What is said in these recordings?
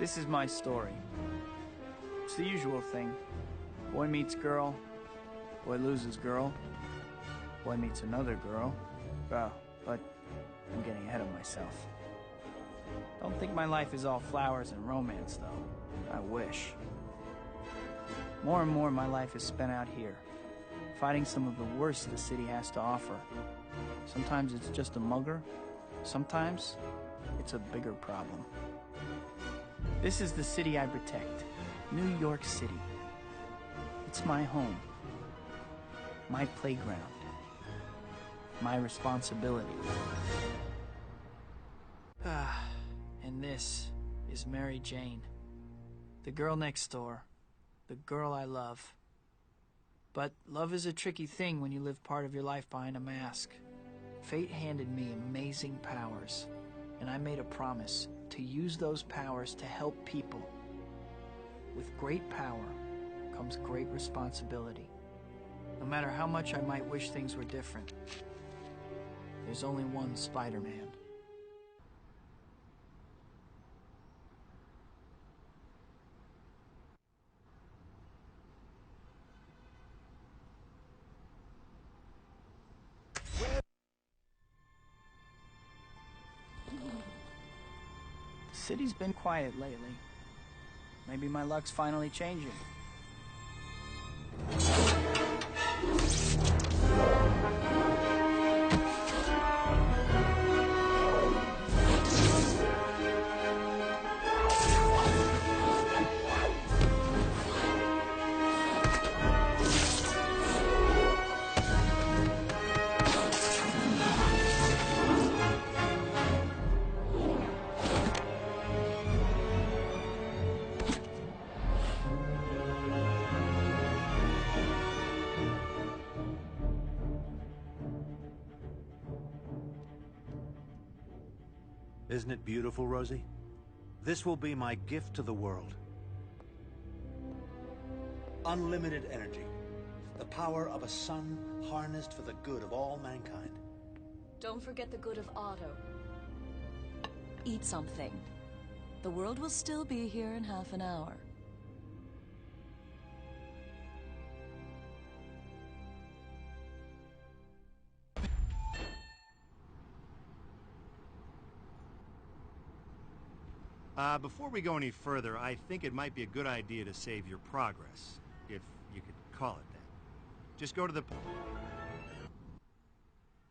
This is my story. It's the usual thing. Boy meets girl, boy loses girl, boy meets another girl. But I'm getting ahead of myself. Don't think my life is all flowers and romance, though. I wish. More and more my life is spent out here, fighting some of the worst the city has to offer. Sometimes it's just a mugger, sometimes it's a bigger problem. This is the city I protect, New York City. It's my home, my playground, my responsibility. And this is Mary Jane, the girl next door, the girl I love. But love is a tricky thing when you live part of your life behind a mask. Fate handed me amazing powers, and I made a promise to use those powers to help people. With great power comes great responsibility. No matter how much I might wish things were different, there's only one Spider-Man. The city's been quiet lately. Maybe my luck's finally changing. Isn't it beautiful, Rosie? This will be my gift to the world. Unlimited energy. The power of a sun harnessed for the good of all mankind. Don't forget the good of Otto. Eat something. The world will still be here in half an hour. Before we go any further, I think it might be a good idea to save your progress, if you could call it that. Just go to the...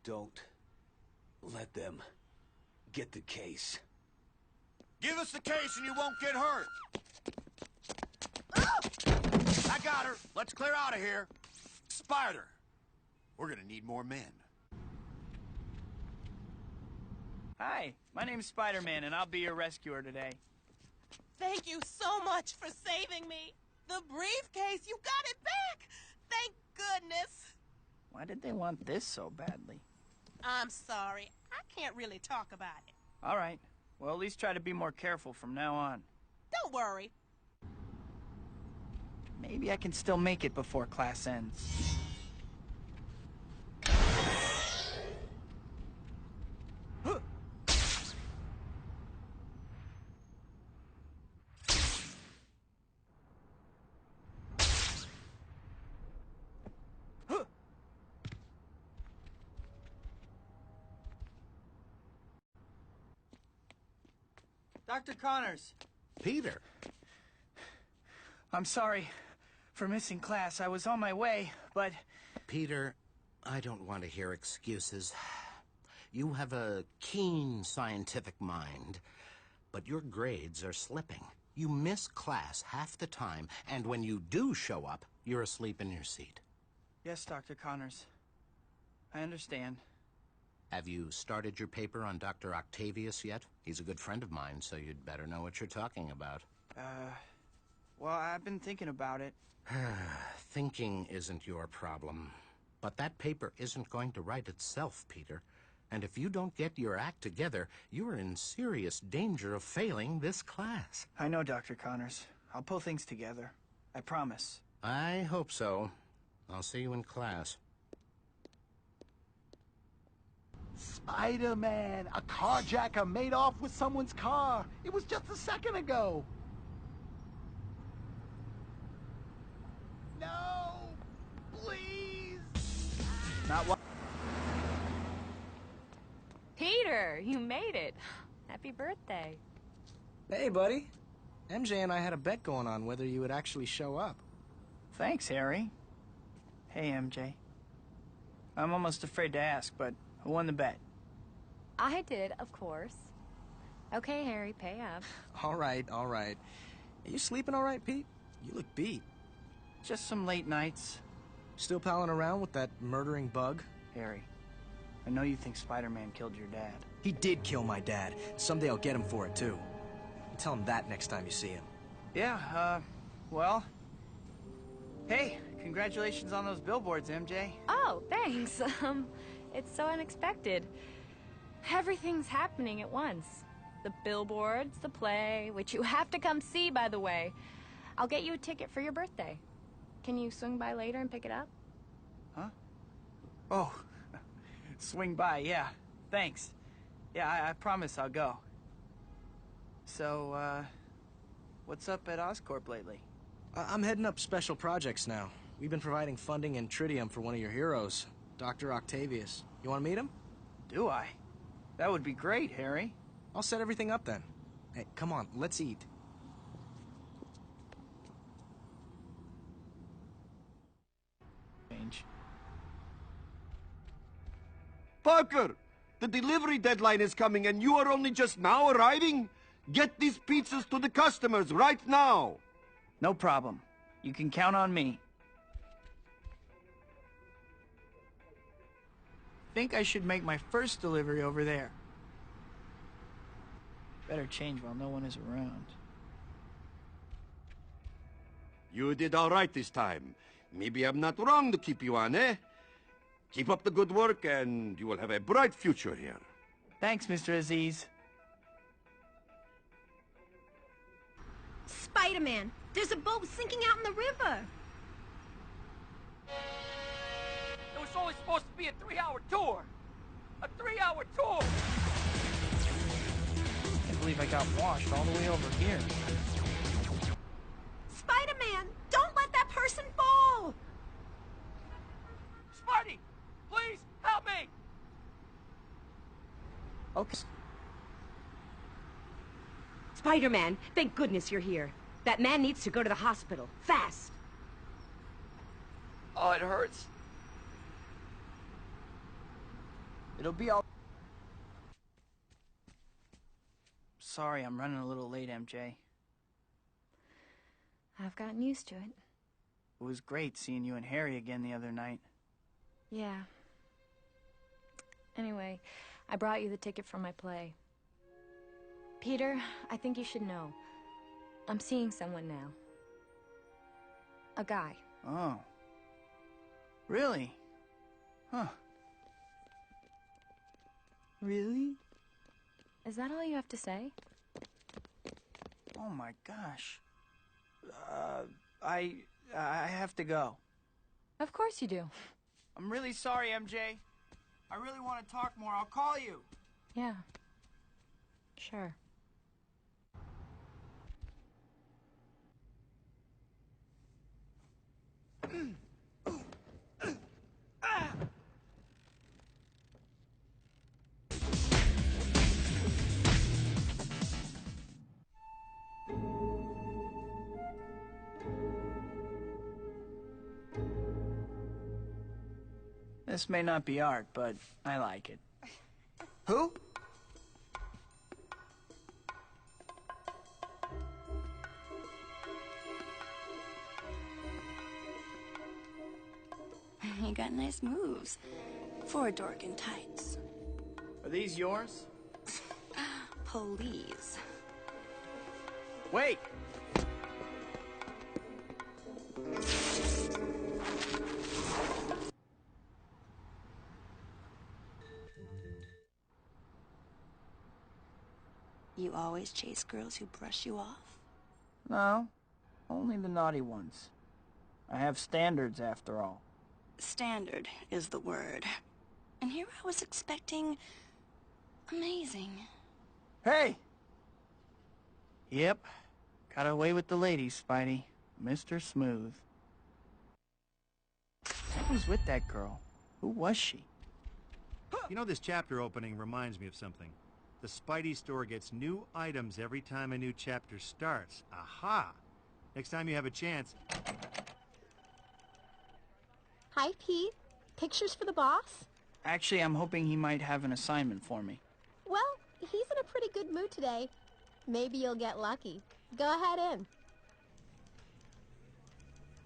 Don't let them get the case. Give us the case and you won't get hurt. I got her. Let's clear out of here. Spider, we're gonna need more men. Hi, my name's Spider-Man, and I'll be your rescuer today. Thank you so much for saving me. The briefcase, you got it back. Thank goodness. Why did they want this so badly? I'm sorry. I can't really talk about it. All right. Well, at least try to be more careful from now on. Don't worry. Maybe I can still make it before class ends. Dr. Connors. Peter! I'm sorry for missing class. I was on my way, but... Peter, I don't want to hear excuses. You have a keen scientific mind, but your grades are slipping. You miss class half the time, and when you do show up, you're asleep in your seat. Yes, Dr. Connors. I understand. Have you started your paper on Dr. Octavius yet? He's a good friend of mine, so you'd better know what you're talking about. Well, I've been thinking about it. Thinking isn't your problem. But that paper isn't going to write itself, Peter. And if you don't get your act together, you're in serious danger of failing this class. I know, Dr. Connors. I'll pull things together. I promise. I hope so. I'll see you in class. Spider-Man! A carjacker made off with someone's car! It was just a second ago! No! Please! Not what? Peter, you made it. Happy birthday. Hey, buddy. MJ and I had a bet going on whether you would actually show up. Thanks, Harry. Hey, MJ. I'm almost afraid to ask, but who won the bet? I did, of course. Okay, Harry, pay up. All right, all right. Are you sleeping all right, Pete? You look beat. Just some late nights. Still palling around with that murdering bug? Harry, I know you think Spider-Man killed your dad. He did kill my dad. Someday I'll get him for it, too. Tell him that next time you see him. Yeah, well... Hey, congratulations on those billboards, MJ. Oh, thanks. It's so unexpected. Everything's happening at once. The billboards, the play, which you have to come see, by the way. I'll get you a ticket for your birthday. Can you swing by later and pick it up? Huh? Oh, swing by, yeah. Thanks. Yeah, I promise I'll go. So, what's up at Oscorp lately? I'm heading up special projects now. We've been providing funding and tritium for one of your heroes, Dr. Octavius. You want to meet him? Do I? That would be great, Harry. I'll set everything up then. Hey, come on, let's eat. Change. Parker! The delivery deadline is coming and you are only just now arriving? Get these pizzas to the customers right now! No problem. You can count on me. Think I should make my first delivery over there. Better change while no one is around. You did all right this time. Maybe I'm not wrong to keep you on, eh? Keep up the good work and you will have a bright future here. Thanks, Mr. Aziz. Spider-Man, there's a boat sinking out in the river. It was only supposed to be a 3-hour tour. A 3-hour tour! I can't believe I got washed all the way over here. Spider-Man, don't let that person fall! Spidey, please help me! Okay. Spider-Man, thank goodness you're here. That man needs to go to the hospital, fast. Oh, it hurts. It'll be all... Sorry, I'm running a little late, MJ. I've gotten used to it. It was great seeing you and Harry again the other night. Yeah. Anyway, I brought you the ticket for my play. Peter, I think you should know. I'm seeing someone now. A guy. Oh. Really? Huh. Really? Is that all you have to say? Oh my gosh. I have to go. Of course you do. I'm really sorry, MJ. I really want to talk more. I'll call you. Yeah. Sure. This may not be art, but I like it. Who? You got nice moves for a dork in tights. Are these yours? Please. Wait! You always chase girls who brush you off? No, only the naughty ones. I have standards, after all. Standard is the word. And here I was expecting... amazing. Hey! Yep, got away with the ladies, Spidey. Mr. Smooth. What was with that girl? Who was she? You know, this chapter opening reminds me of something. The Spidey store gets new items every time a new chapter starts. Aha! Next time you have a chance... Hi, Pete. Pictures for the boss? Actually, I'm hoping he might have an assignment for me. Well, he's in a pretty good mood today. Maybe you'll get lucky. Go ahead in.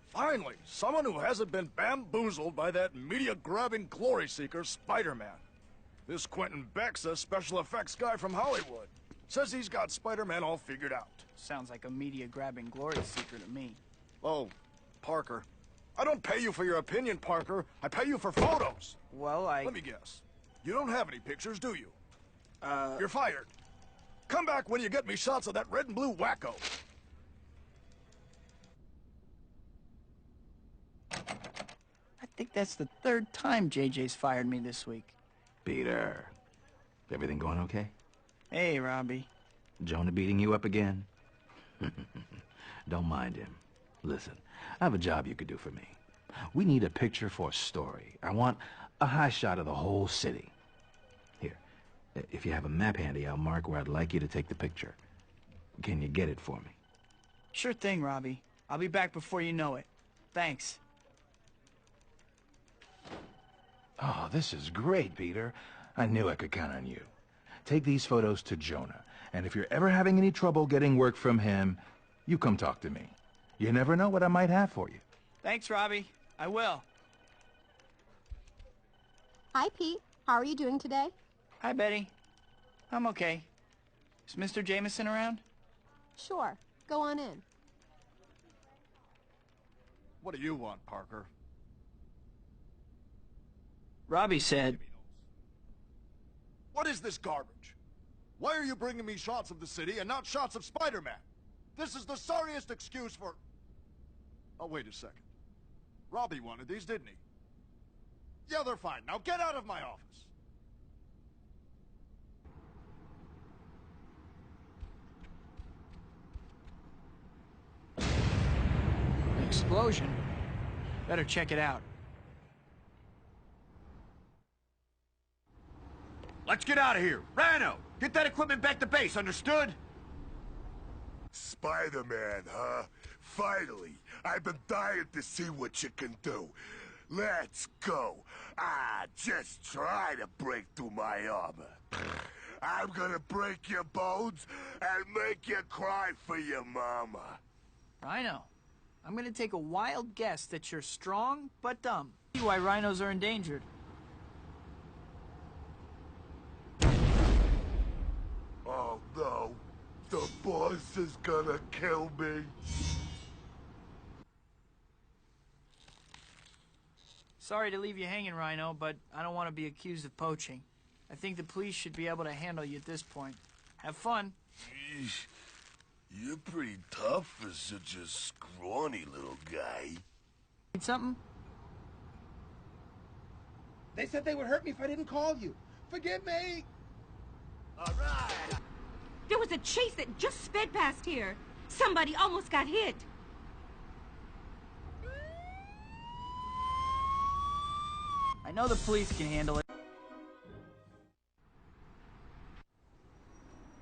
Finally, someone who hasn't been bamboozled by that media-grabbing glory-seeker Spider-Man. This Quentin Beck's a special effects guy from Hollywood. Says he's got Spider-Man all figured out. Sounds like a media-grabbing glory seeker to me. Oh, Parker. I don't pay you for your opinion, Parker. I pay you for photos. Well, Let me guess. You don't have any pictures, do you? You're fired. Come back when you get me shots of that red and blue wacko. I think that's the third time JJ's fired me this week. Peter, everything going okay? Hey, Robbie. Jonah beating you up again? Don't mind him. Listen, I have a job you could do for me. We need a picture for a story. I want a high shot of the whole city. Here, if you have a map handy, I'll mark where I'd like you to take the picture. Can you get it for me? Sure thing, Robbie. I'll be back before you know it. Thanks. Oh, this is great, Peter. I knew I could count on you. Take these photos to Jonah, and if you're ever having any trouble getting work from him, you come talk to me. You never know what I might have for you. Thanks, Robbie. I will. Hi, Pete. How are you doing today? Hi, Betty. I'm okay. Is Mr. Jameson around? Sure. Go on in. What do you want, Parker? Robbie said... What is this garbage? Why are you bringing me shots of the city and not shots of Spider-Man? This is the sorriest excuse for... Oh, wait a second. Robbie wanted these, didn't he? Yeah, they're fine. Now get out of my office. Explosion? Better check it out. Let's get out of here. Rhino, get that equipment back to base, understood? Spider-Man, huh? Finally, I've been dying to see what you can do. Let's go. Just try to break through my armor. I'm gonna break your bones and make you cry for your mama. Rhino, I'm gonna take a wild guess that you're strong but dumb. See why rhinos are endangered. Oh no, the boss is gonna kill me. Sorry to leave you hanging, Rhino, but I don't want to be accused of poaching. I think the police should be able to handle you at this point. Have fun. Jeez, you're pretty tough for such a scrawny little guy. Need something? They said they would hurt me if I didn't call you. Forgive me! All right. There was a chase that just sped past here. Somebody almost got hit. I know the police can handle it.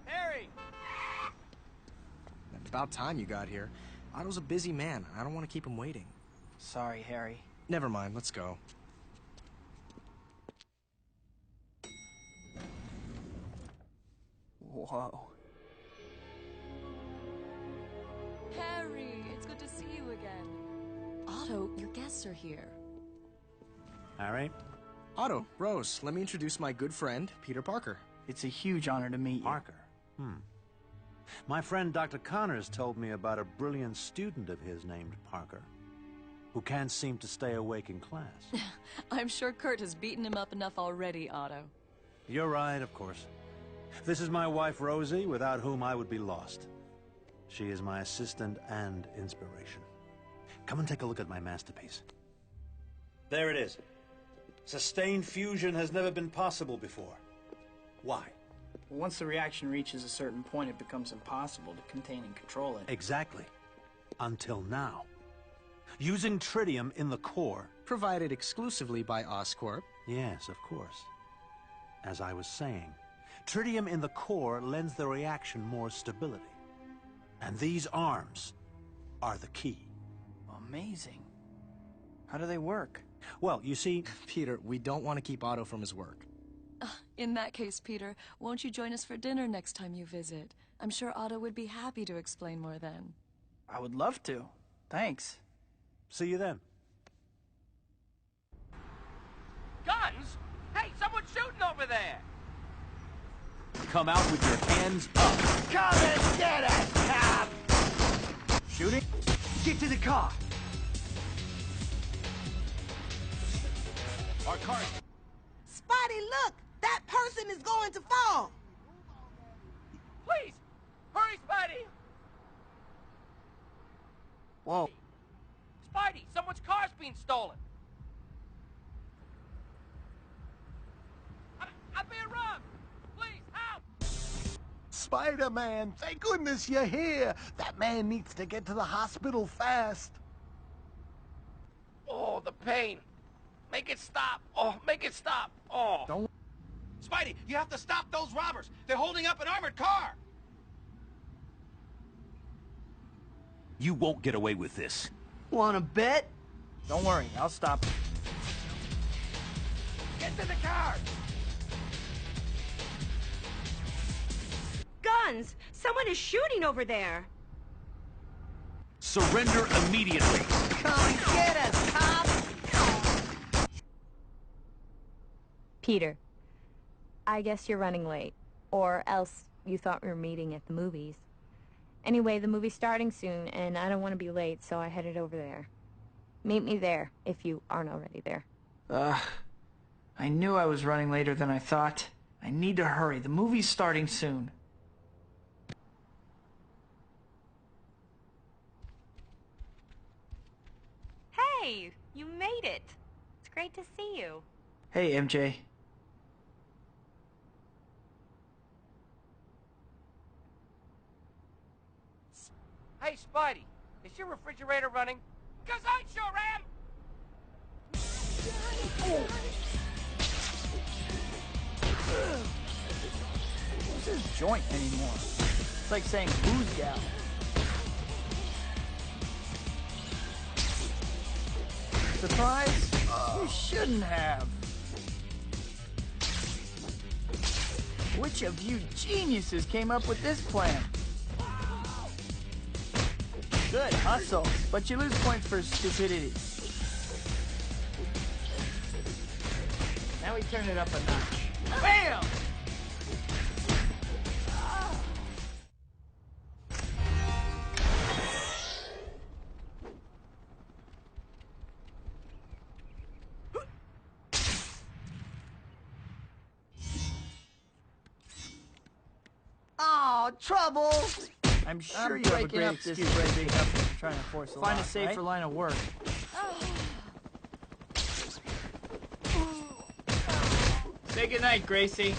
Harry! About time you got here. Otto's a busy man. I don't want to keep him waiting. Sorry, Harry. Never mind. Let's go. Whoa. Harry, it's good to see you again. Otto, your guests are here. Harry? Otto, Rose, let me introduce my good friend, Peter Parker. It's a huge honor to meet you. Parker? My friend Dr. Connors told me about a brilliant student of his named Parker, who can't seem to stay awake in class. I'm sure Kurt has beaten him up enough already, Otto. You're right, of course. This is my wife, Rosie, without whom I would be lost. She is my assistant and inspiration. Come and take a look at my masterpiece. There it is. Sustained fusion has never been possible before. Why? Once the reaction reaches a certain point, it becomes impossible to contain and control it. Exactly. Until now. Using tritium in the core Provided exclusively by Oscorp. Yes, of course. As I was saying, tritium in the core lends the reaction more stability. And these arms are the key. Amazing. How do they work? Well, you see... Peter, we don't want to keep Otto from his work. In that case, Peter, won't you join us for dinner next time you visit? I'm sure Otto would be happy to explain more then. I would love to. Thanks. See you then. Guns? Hey, someone's shooting over there! Come out with your hands up. Come and get us, cop! Shooting? Get to the car! Our car... Spotty, look! That person is going to fall! Please! Hurry, Spidey! Whoa. Spidey, someone's car's being stolen! I'm being robbed! Please, help! Spider-Man, thank goodness you're here! That man needs to get to the hospital fast! Oh, the pain! Make it stop! Oh, make it stop! Oh! Don't... Spidey, you have to stop those robbers! They're holding up an armored car! You won't get away with this. Wanna bet? Don't worry, I'll stop. Get to the car! Guns! Someone is shooting over there! Surrender immediately. Come and get us, cop! Peter, I guess you're running late. Or else you thought we were meeting at the movies. Anyway, the movie's starting soon, and I don't want to be late, so I headed over there. Meet me there, if you aren't already there. I knew I was running later than I thought. I need to hurry. The movie's starting soon. Hey, you made it. It's great to see you. Hey, MJ. Hey, Spidey, is your refrigerator running? 'Cause I sure am! Who's this joint anymore? It's like saying booze gal. Surprise? You shouldn't have. Which of you geniuses came up with this plan? Good hustle, but you lose points for stupidity. Now we turn it up a notch. Bam! Oh, trouble! I'm sure you have a great excuse for breaking up and trying to force a lock, Find a safer line of work. Say goodnight, Gracie.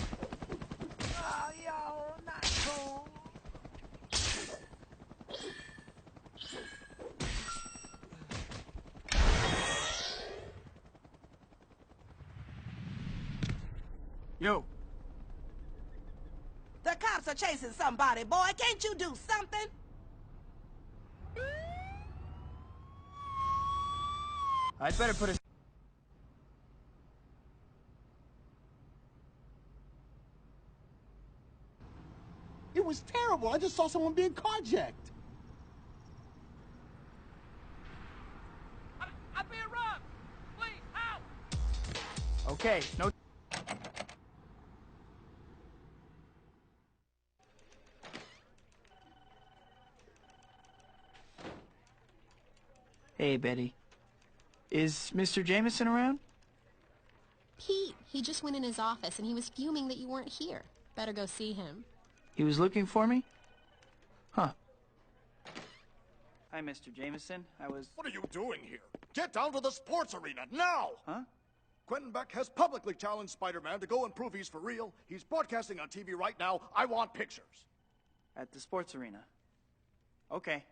Oh, yo, not cool. Yo. The cops are chasing somebody, boy. Can't you do something? I'd better put a... It was terrible. I just saw someone being carjacked. I'm being robbed! Please, help! Okay, no... Hey, Betty. Is Mr. Jameson around? Pete, he just went in his office and he was fuming that you weren't here. Better go see him. He was looking for me? Huh. Hi, Mr. Jameson. What are you doing here? Get down to the sports arena, now! Huh? Quentin Beck has publicly challenged Spider-Man to go and prove he's for real. He's broadcasting on TV right now. I want pictures. At the sports arena. Okay.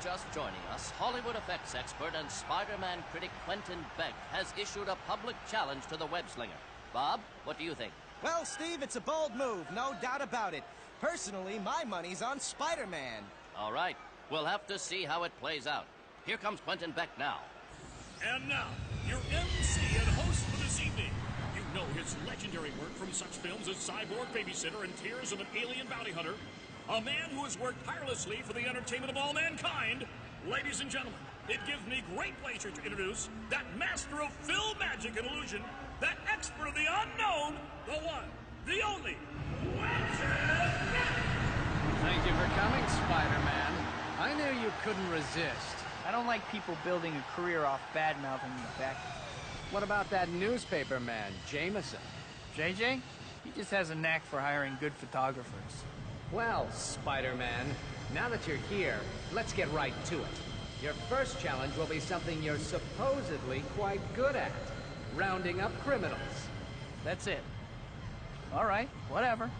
just joining us, Hollywood effects expert and Spider-Man critic Quentin Beck has issued a public challenge to the web-slinger. Bob, what do you think? Well, Steve, it's a bold move, no doubt about it. Personally, my money's on Spider-Man. All right, we'll have to see how it plays out. Here comes Quentin Beck now. And now, your MC and host for this evening. You know his legendary work from such films as Cyborg Babysitter and Tears of an Alien Bounty Hunter. A man who has worked tirelessly for the entertainment of all mankind. Ladies and gentlemen, it gives me great pleasure to introduce that master of film magic and illusion, that expert of the unknown, the one, the only, Thank you for coming, Spider-Man. I knew you couldn't resist. I don't like people building a career off bad-mouthing me, Beck. What about that newspaper man, Jameson? JJ? He just has a knack for hiring good photographers. Well, Spider-Man, now that you're here, let's get right to it. Your first challenge will be something you're supposedly quite good at. Rounding up criminals. That's it. All right, whatever.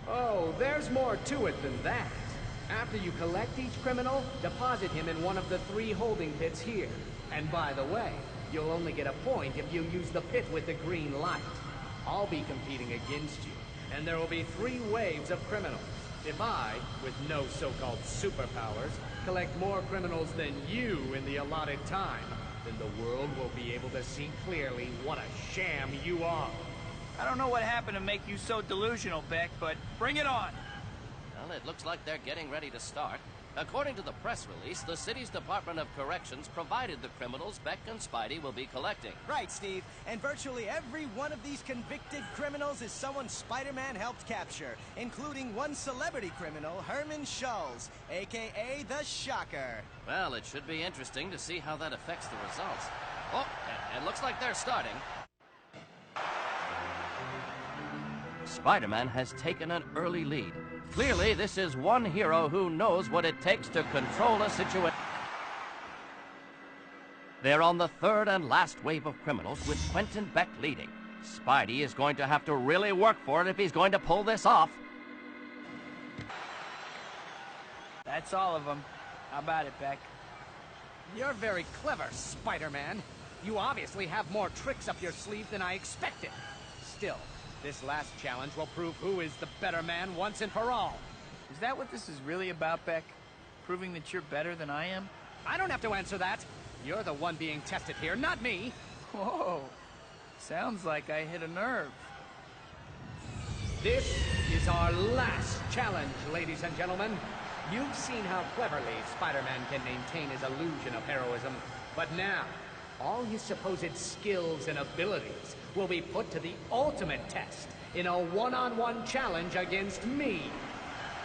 Oh, there's more to it than that. After you collect each criminal, deposit him in one of the 3 holding pits here. And by the way, you'll only get a point if you use the pit with the green light. I'll be competing against you, and there will be 3 waves of criminals. If I, with no so-called superpowers, collect more criminals than you in the allotted time, then the world will be able to see clearly what a sham you are. I don't know what happened to make you so delusional, Beck, but bring it on. Well, it looks like they're getting ready to start. According to the press release, the city's Department of Corrections provided the criminals Beck and Spidey will be collecting. Right, Steve. And virtually every one of these convicted criminals is someone Spider-Man helped capture, including one celebrity criminal, Herman Schulz, a.k.a. the Shocker. Well, it should be interesting to see how that affects the results. Oh, it looks like they're starting. Spider-Man has taken an early lead. Clearly, this is one hero who knows what it takes to control a situation. They're on the 3rd and last wave of criminals, with Quentin Beck leading. Spidey is going to have to really work for it if he's going to pull this off. That's all of them. How about it, Beck? You're very clever, Spider-Man. You obviously have more tricks up your sleeve than I expected. Still, this last challenge will prove who is the better man once and for all. Is that what this is really about, Beck? Proving that you're better than I am? I don't have to answer that. You're the one being tested here, not me. Whoa. Sounds like I hit a nerve. This is our last challenge, ladies and gentlemen. You've seen how cleverly Spider-Man can maintain his illusion of heroism. But now, all his supposed skills and abilities will be put to the ultimate test in a one-on-one challenge against me.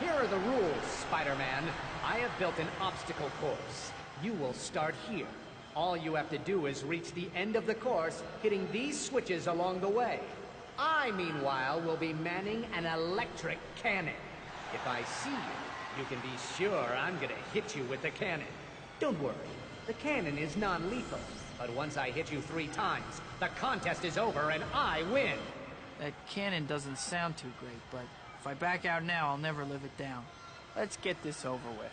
Here are the rules, Spider-Man. I have built an obstacle course. You will start here. All you have to do is reach the end of the course, hitting these switches along the way. I, meanwhile, will be manning an electric cannon. If I see you, you can be sure I'm gonna hit you with the cannon. Don't worry, the cannon is non-lethal. But once I hit you 3 times, the contest is over and I win. That cannon doesn't sound too great, but if I back out now, I'll never live it down. Let's get this over with.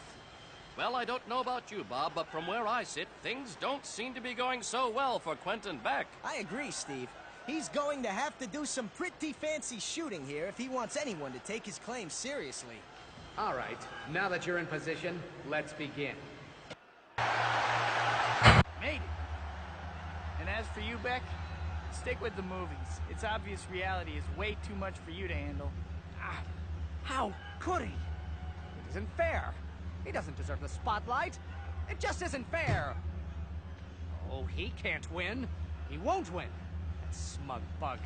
Well, I don't know about you, Bob, but from where I sit, things don't seem to be going so well for Quentin Beck. I agree, Steve. He's going to have to do some pretty fancy shooting here if he wants anyone to take his claim seriously. All right, now that you're in position, let's begin. Made it. And as for you, Beck, stick with the movies. It's obvious reality is way too much for you to handle. How could he? It isn't fair. He doesn't deserve the spotlight. It just isn't fair. Oh, he can't win. He won't win. That smug bug.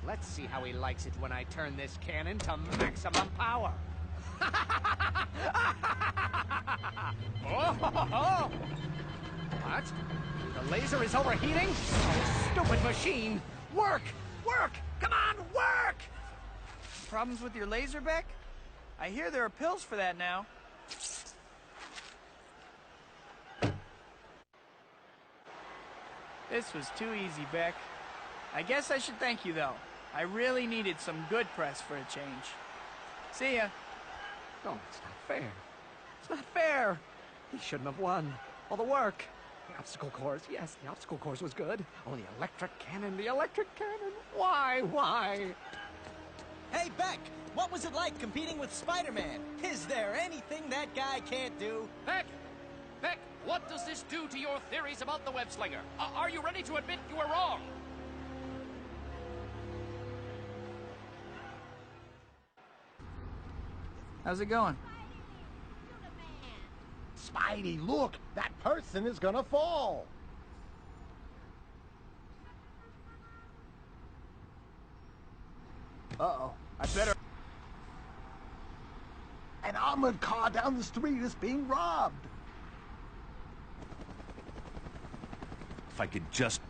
Let's see how he likes it when I turn this cannon to maximum power. Oh! What? The laser is overheating? Oh, stupid machine! Work! Work! Come on, work! Problems with your laser, Beck? I hear there are pills for that now. This was too easy, Beck. I guess I should thank you, though. I really needed some good press for a change. See ya. Oh, it's not fair. It's not fair. He shouldn't have won. All the work. The obstacle course, yes, the obstacle course was good. Oh, the electric cannon, the electric cannon. Why? Hey, Beck, what was it like competing with Spider-Man? Is there anything that guy can't do? Beck, what does this do to your theories about the web slinger? Are you ready to admit you were wrong? How's it going? Spidey, look! That person is gonna fall! Uh-oh. I better... An armored car down the street is being robbed! If I could just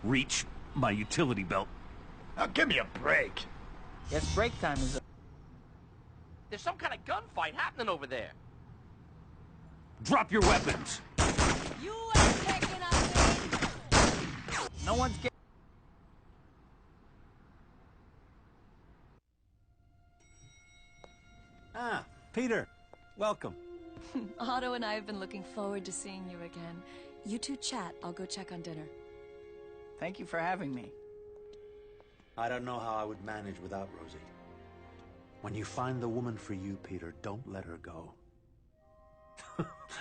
reach my utility belt. Now give me a break! Yes, break time is up. There's some kind of gunfight happening over there. Drop your weapons! You ain't taking us in! No one's getting... Ah, Peter. Welcome. Otto and I have been looking forward to seeing you again. You two chat. I'll go check on dinner. Thank you for having me. I don't know how I would manage without Rosie. When you find the woman for you, Peter, don't let her go.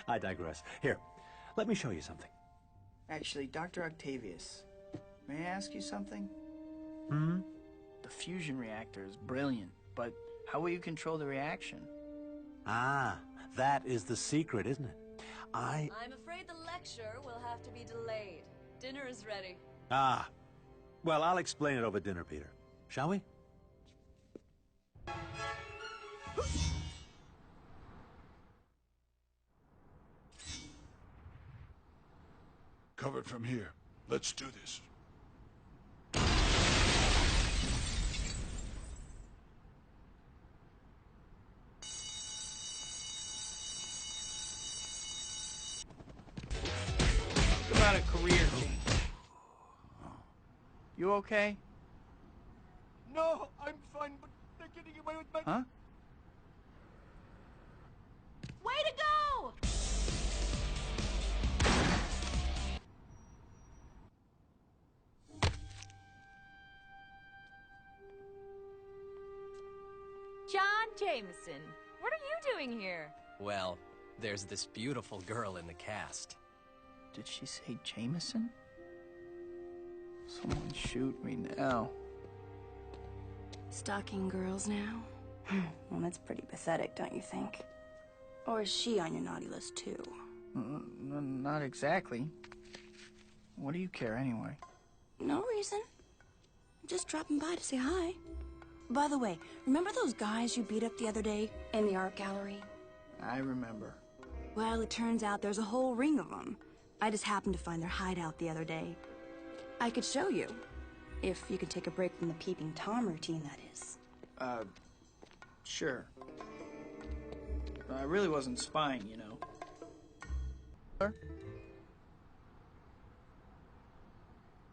I digress. Here, let me show you something. Actually, Dr. Octavius, may I ask you something? Hmm? The fusion reactor is brilliant, but how will you control the reaction? Ah, that is the secret, isn't it? I'm afraid the lecture will have to be delayed. Dinner is ready. Ah. Well, I'll explain it over dinner, Peter. Shall we? Covered from here. Let's do this. About a career change. You okay? No, I'm fine, but they're getting away with my... Huh? Way to go! John Jameson, what are you doing here? Well, there's this beautiful girl in the cast. Did she say Jameson? Someone shoot me now. Stalking girls now? Well, that's pretty pathetic, don't you think? Or is she on your naughty list, too? Not exactly. What do you care anyway? No reason. Just dropping by to say hi. By the way, remember those guys you beat up the other day in the art gallery? I remember. Well, it turns out there's a whole ring of them. I just happened to find their hideout the other day. I could show you. If you could take a break from the peeping Tom routine, that is. Sure. I really wasn't spying, you know.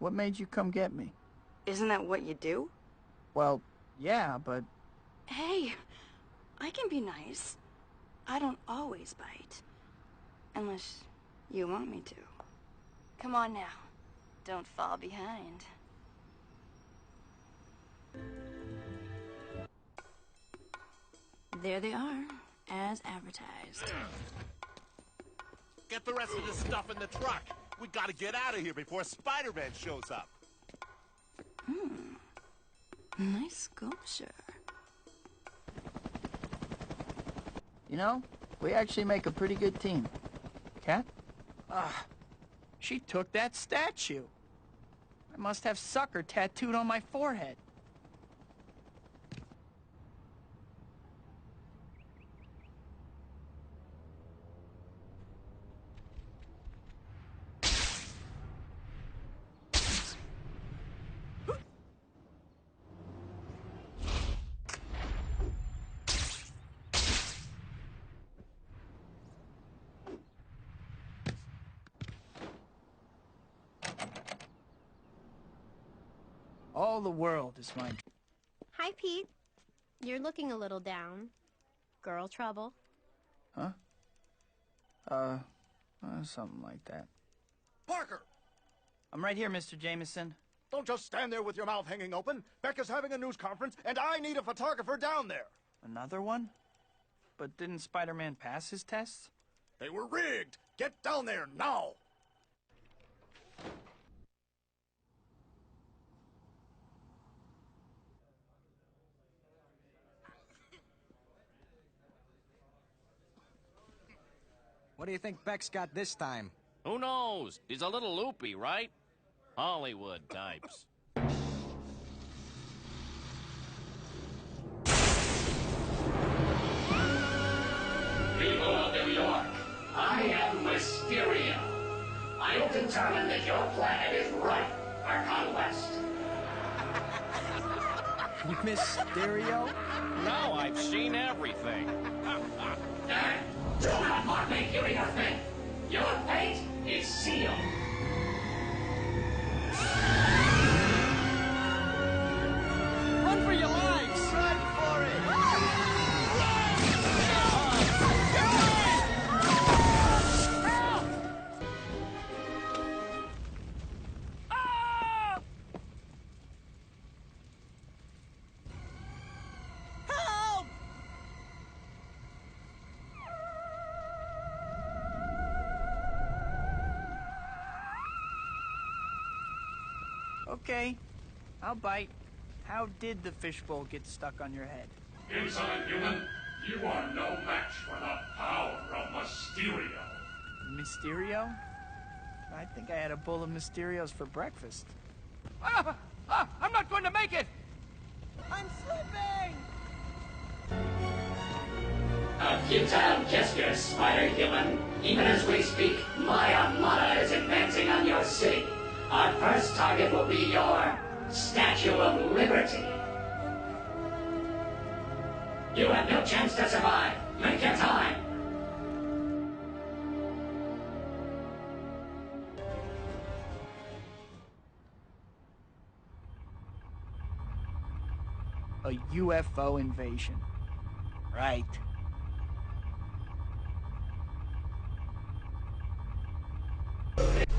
What made you come get me? Isn't that what you do? Well, yeah, but... Hey, I can be nice. I don't always bite. Unless you want me to. Come on now. Don't fall behind. There they are, as advertised. Get the rest of this stuff in the truck. We gotta get out of here before Spider-Man shows up. Nice sculpture. You know, we actually make a pretty good team. Cat? She took that statue. I must have sucker tattooed on my forehead. All the world is mine. Hi, Pete. You're looking a little down. Girl trouble? Huh? Something like that. Parker! I'm right here, Mr. Jameson. Don't just stand there with your mouth hanging open. Becca's having a news conference, and I need a photographer down there. Another one? But didn't Spider-Man pass his tests? They were rigged. Get down there now. What do you think Beck's got this time? Who knows? He's a little loopy, right? Hollywood types. People of New York, I am Mysterio. I will determine that your planet is ripe for conquest. Mysterio? Now I've seen everything. Do not mock me hearing your fate. Your fate is sealed. Run for your lives! Run for it! Help! Okay, I'll bite. How did the fishbowl get stuck on your head? Insolent human, you are no match for the power of Mysterio. Mysterio? I think I had a bowl of Mysterios for breakfast. I'm not going to make it! I'm slipping! A futile gesture, Spider-Human. Even as we speak, my armada is advancing on your city. Our first target will be your Statue of Liberty. You have no chance to survive. Make your time. A UFO invasion. Right.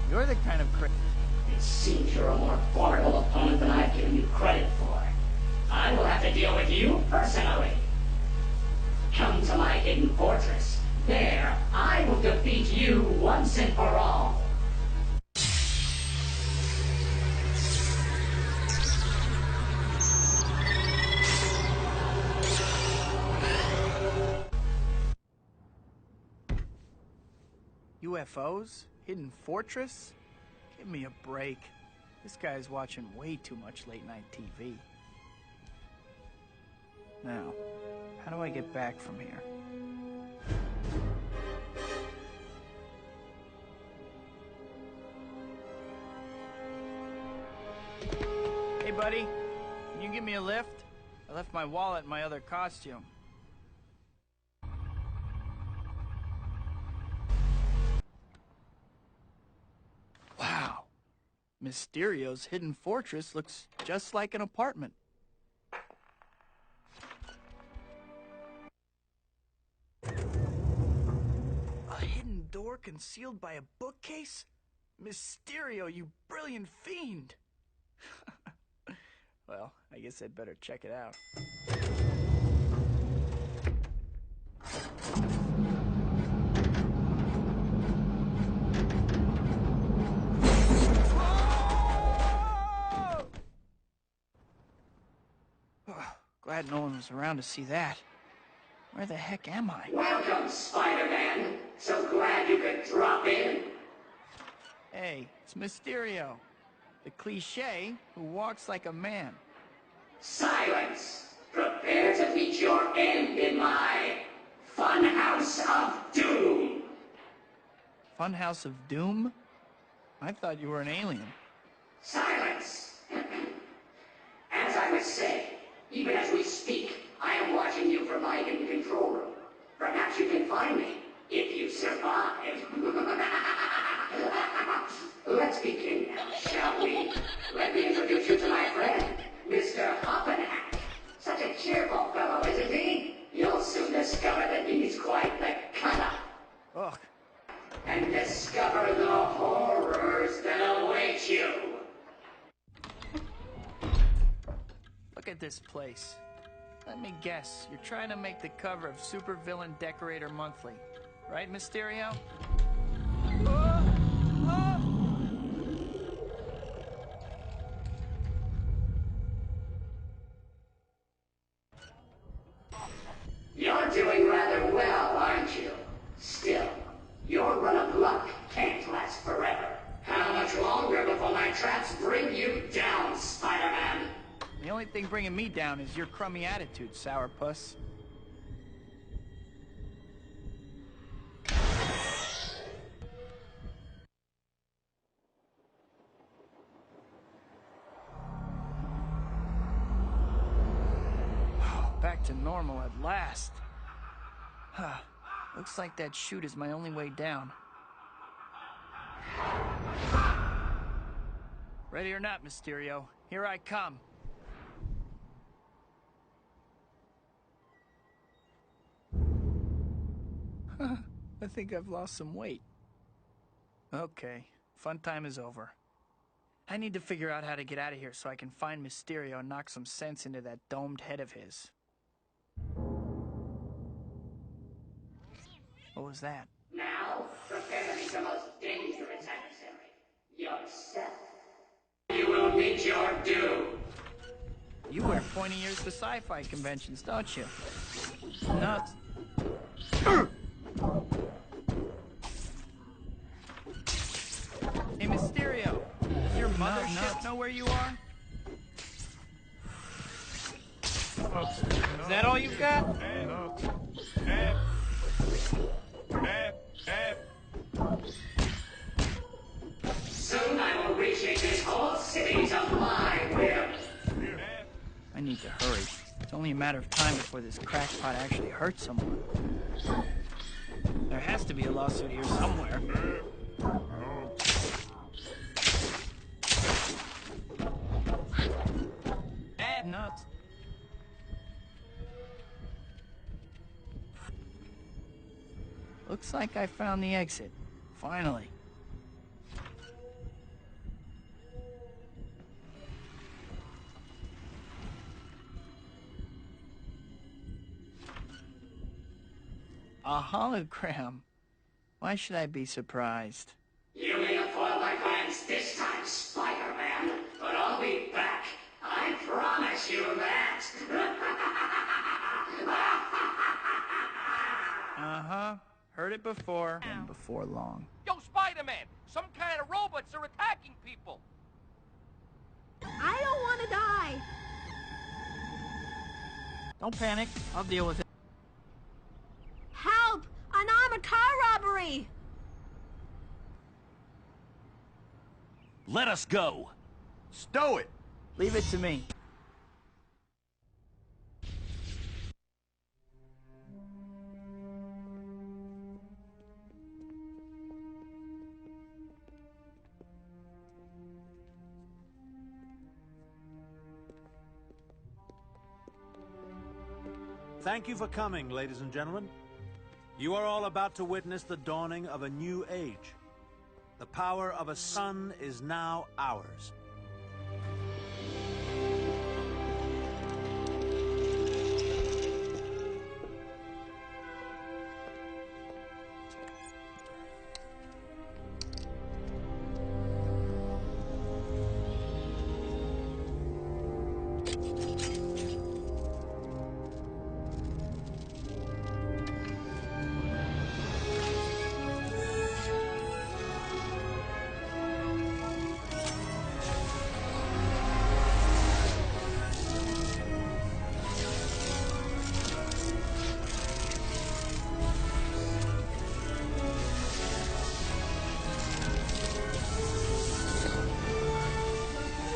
You're the kind of It seems you're a more formidable opponent than I've given you credit for. I will have to deal with you personally. Come to my hidden fortress. There, I will defeat you once and for all. UFOs? Hidden fortress? Give me a break. This guy's watching way too much late-night TV. Now, how do I get back from here? Hey, buddy. Can you give me a lift? I left my wallet in my other costume. Wow. Mysterio's hidden fortress looks just like an apartment. A hidden door concealed by a bookcase? Mysterio, you brilliant fiend! Well, I guess I'd better check it out. Glad no one was around to see that. Where the heck am I? Welcome, Spider-Man. So glad you could drop in. Hey, it's Mysterio. The cliché who walks like a man. Silence. Prepare to meet your end in my Funhouse of Doom. Funhouse of Doom? I thought you were an alien. Silence. As I was saying, even as we speak, I am watching you from my hidden control room. Perhaps you can find me, if you survive. Let's begin now, shall we? Let me introduce you to my friend, Mr. Hoppenhack. Such a cheerful fellow, isn't he? You'll soon discover that he's quite the cut-up. Ugh, at this place. Let me guess, you're trying to make the cover of Supervillain Decorator Monthly. Right, Mysterio? You're doing rather well, aren't you? Still, your run of luck can't last forever. How much longer before my traps bring you down, Spider-Man? The only thing bringing me down is your crummy attitude, sourpuss. Back to normal at last. Looks like that chute is my only way down. Ready or not, Mysterio, here I come. I think I've lost some weight. Okay, fun time is over. I need to figure out how to get out of here so I can find Mysterio and knock some sense into that domed head of his. What was that? Now, prepare to meet the most dangerous adversary, yourself. You will meet your doom. You wear pointy ears to sci-fi conventions, don't you? Nuts. Hey, Mysterio, does your mothership know where you are? Is that all you've got? Soon I will reshape this whole city to my will. I need to hurry. It's only a matter of time before this crackpot actually hurts someone. There has to be a lawsuit here somewhere. Nuts. Looks like I found the exit. Finally. A hologram. Why should I be surprised? You may have foiled my plans this time, Spider-Man, but I'll be back. I promise you that. Uh-huh. Heard it before, and before long. Yo, Spider-Man! Some kind of robots are attacking people! I don't want to die! Don't panic. I'll deal with it. Help! An armored car robbery! Let us go! Stow it! Leave it to me. Thank you for coming, ladies and gentlemen. You are all about to witness the dawning of a new age. The power of a sun is now ours.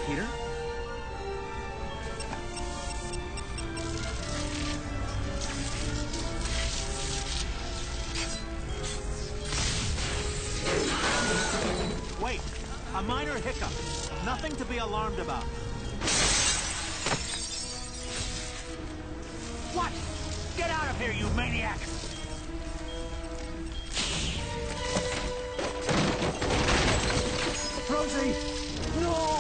Peter? Wait, a minor hiccup. Nothing to be alarmed about. What? Get out of here, you maniac! Rosie! No!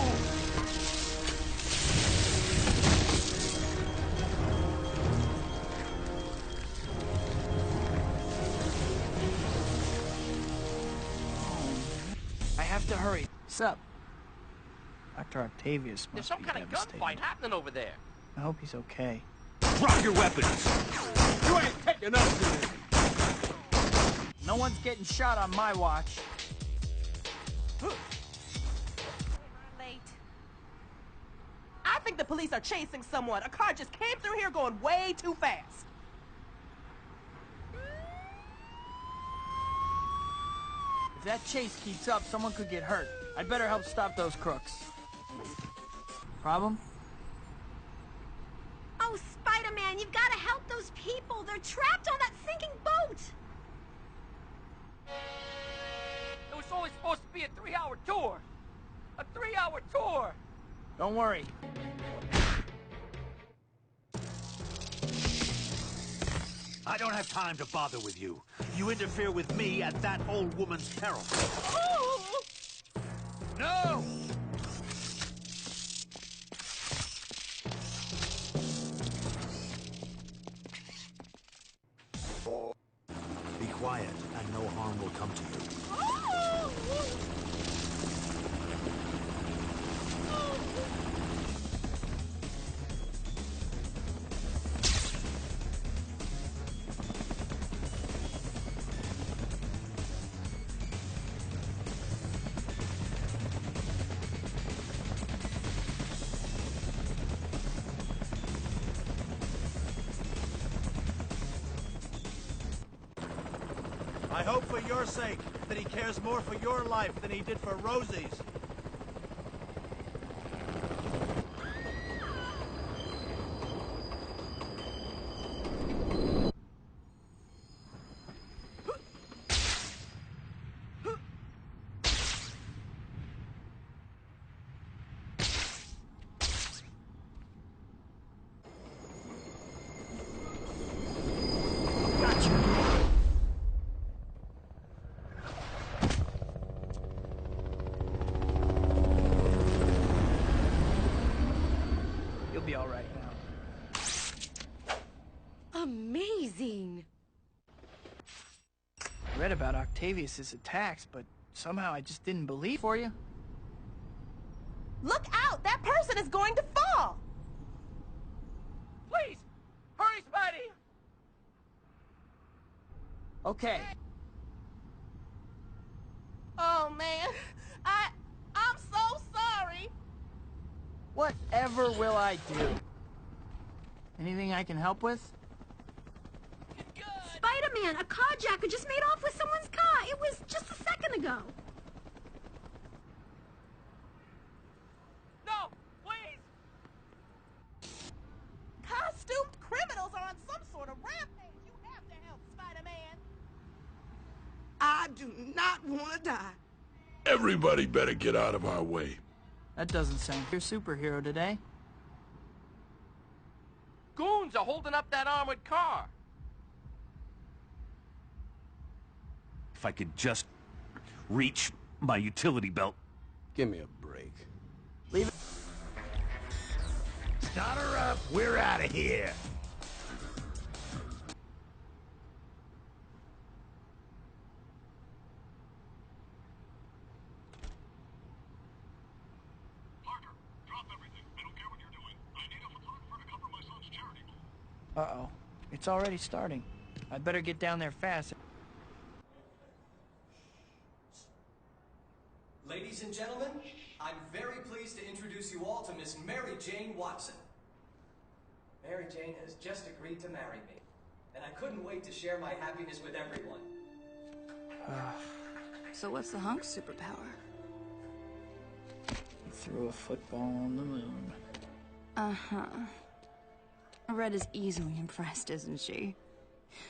What's up? Dr. Octavius There's must some be kind of devastated. gunfight happening over there. I hope he's okay. Drop your weapons! You ain't taking us. No one's getting shot on my watch. Late. I think the police are chasing someone. A car just came through here going way too fast. If that chase keeps up, someone could get hurt. I'd better help stop those crooks. Problem? Oh, Spider-Man, you've got to help those people. They're trapped on that sinking boat. It was only supposed to be a 3-hour tour. A 3-hour tour. Don't worry. I don't have time to bother with you. You interfere with me at that old woman's peril. No! Be quiet, and no harm will come to you. I hope for your sake that he cares more for your life than he did for Rosie's. You'll be all right now. Amazing. I read about Octavius's attacks, but somehow I just didn't believe for you. Look out! That person is going to fall! Please, hurry, Spidey! Okay. Oh, man. I'm so sorry. Whatever will I do? Anything I can help with? Spider-Man, a carjacker just made off with someone's car. It was just a second ago. No, please! Costumed criminals are on some sort of rampage. You have to help, Spider-Man. I do not want to die. Everybody better get out of our way. That doesn't sound your superhero today. Goons are holding up that armored car. If I could just reach my utility belt. Give me a break. Leave it. Start her up. We're out of here. Uh-oh. It's already starting. I'd better get down there fast. Ladies and gentlemen, I'm very pleased to introduce you all to Miss Mary Jane Watson. Mary Jane has just agreed to marry me, and I couldn't wait to share my happiness with everyone. So what's the hunk's superpower? He threw a football on the moon. Uh-huh. Red is easily impressed, isn't she?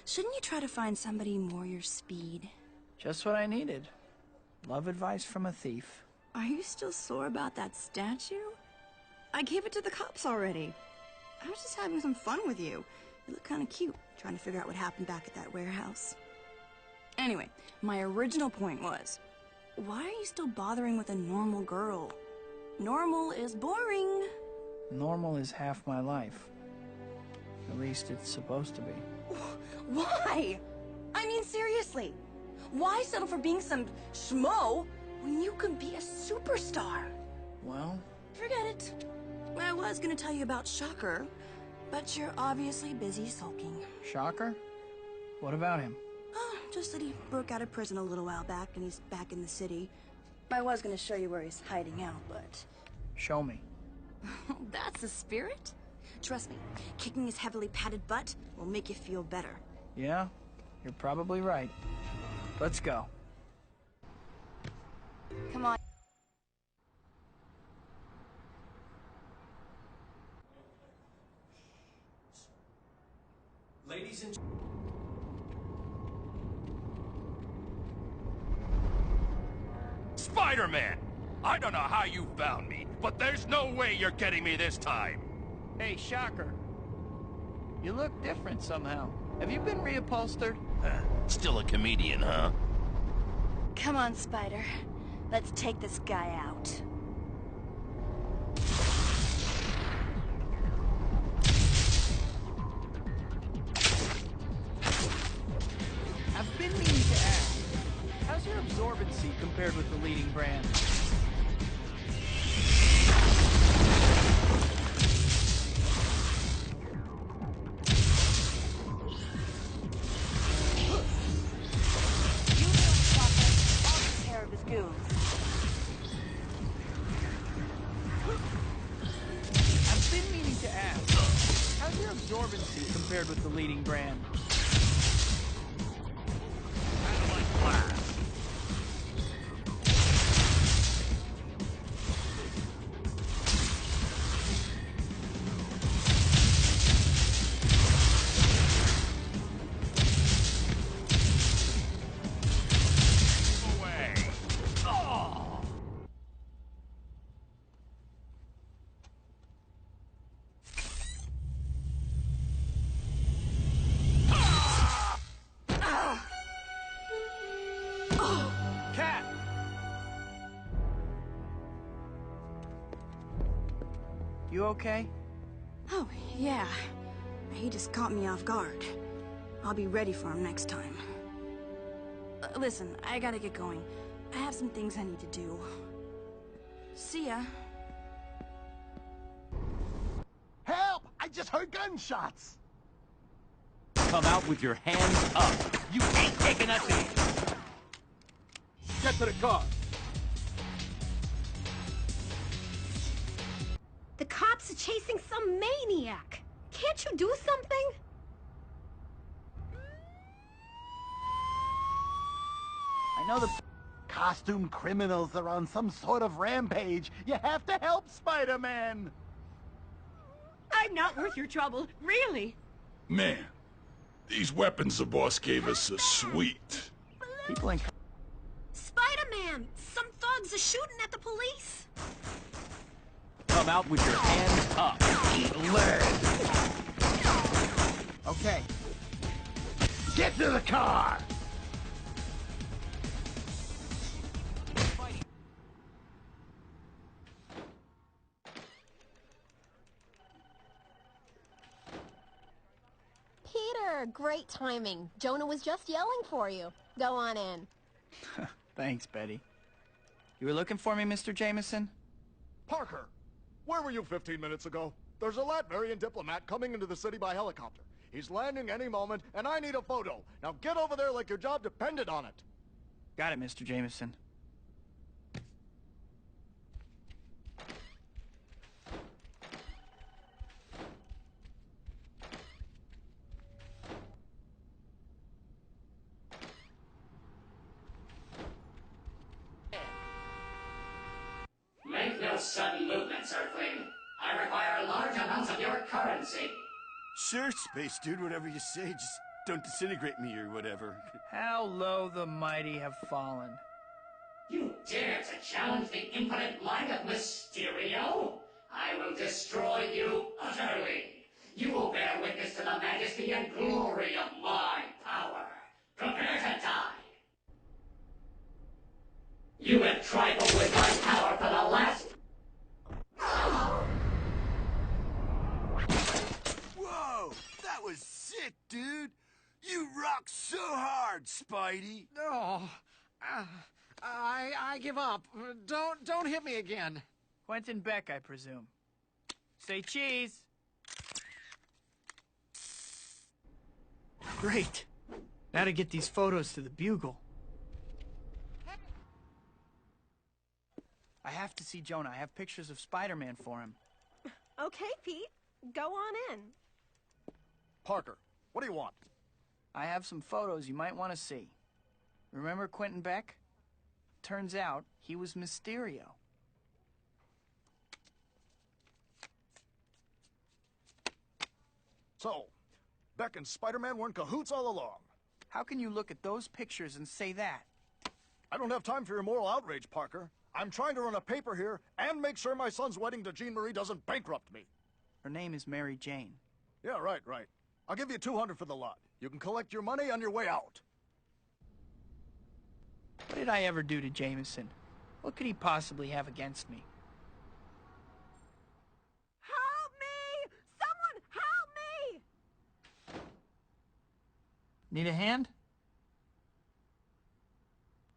Shouldn't you try to find somebody more your speed? Just what I needed. Love advice from a thief. Are you still sore about that statue? I gave it to the cops already. I was just having some fun with you. You look kind of cute, trying to figure out what happened back at that warehouse. Anyway, my original point was, why are you still bothering with a normal girl? Normal is boring. Normal is half my life. At least it's supposed to be. Why? I mean, seriously. Why settle for being some schmo when you can be a superstar? Well, Forget it. I was gonna tell you about Shocker, but you're obviously busy sulking. Shocker? What about him? Oh, just that he broke out of prison a little while back and he's back in the city. I was gonna show you where he's hiding out, but... Show me. That's the spirit? Trust me, kicking his heavily padded butt will make you feel better. Yeah, you're probably right. Let's go. Come on. Ladies and Spider-Man! I don't know how you found me, but there's no way you're getting me this time. Hey, Shocker. You look different somehow. Have you been reupholstered? Still a comedian, huh? Come on, Spider. Let's take this guy out. I've been meaning to ask, how's your absorbency compared with the leading brand? I've been meaning to ask, how's your absorbency compared with the leading brand? You okay? Oh, yeah. He just caught me off guard. I'll be ready for him next time. Listen, I gotta get going. I have some things I need to do. See ya. Help! I just heard gunshots! Come out with your hands up. You ain't taking us in. Get to the car. The cops are chasing some maniac. Can't you do something? I know the... Costume criminals are on some sort of rampage. You have to help Spider-Man! I'm not worth your trouble, really. Man, these weapons the boss gave us are sweet. People in... Spider-Man! Some thugs are shooting at the police! Come out with your hands up. Okay. Get to the car! Peter, great timing. Jonah was just yelling for you. Go on in. Thanks, Betty. You were looking for me, Mr. Jameson? Parker, where were you 15 minutes ago? There's a Latvian diplomat coming into the city by helicopter. He's landing any moment, and I need a photo. Now get over there like your job depended on it. Got it, Mr. Jameson. Make no sudden movements, Earthling. I require large amounts of your currency. Sure, Space Dude, whatever you say. Just don't disintegrate me or whatever. How low the mighty have fallen. You dare to challenge the infinite might of Mysterio? I will destroy you utterly. You will bear witness to the majesty and glory of my power. Prepare to die. You have trifled with my power for the last... Whoa! That was sick, dude! You rock so hard, Spidey! Oh, I give up. Don't hit me again. Quentin Beck, I presume. Say cheese. Great. Now to get these photos to the Bugle. I have to see Jonah. I have pictures of Spider-Man for him. Okay, Pete. Go on in. Parker, what do you want? I have some photos you might want to see. Remember Quentin Beck? Turns out he was Mysterio. So, Beck and Spider-Man were in cahoots all along. How can you look at those pictures and say that? I don't have time for your moral outrage, Parker. I'm trying to run a paper here and make sure my son's wedding to Jean Marie doesn't bankrupt me. Her name is Mary Jane. Yeah, right. I'll give you $200 for the lot. You can collect your money on your way out. What did I ever do to Jameson? What could he possibly have against me? Help me! Someone help me! Need a hand?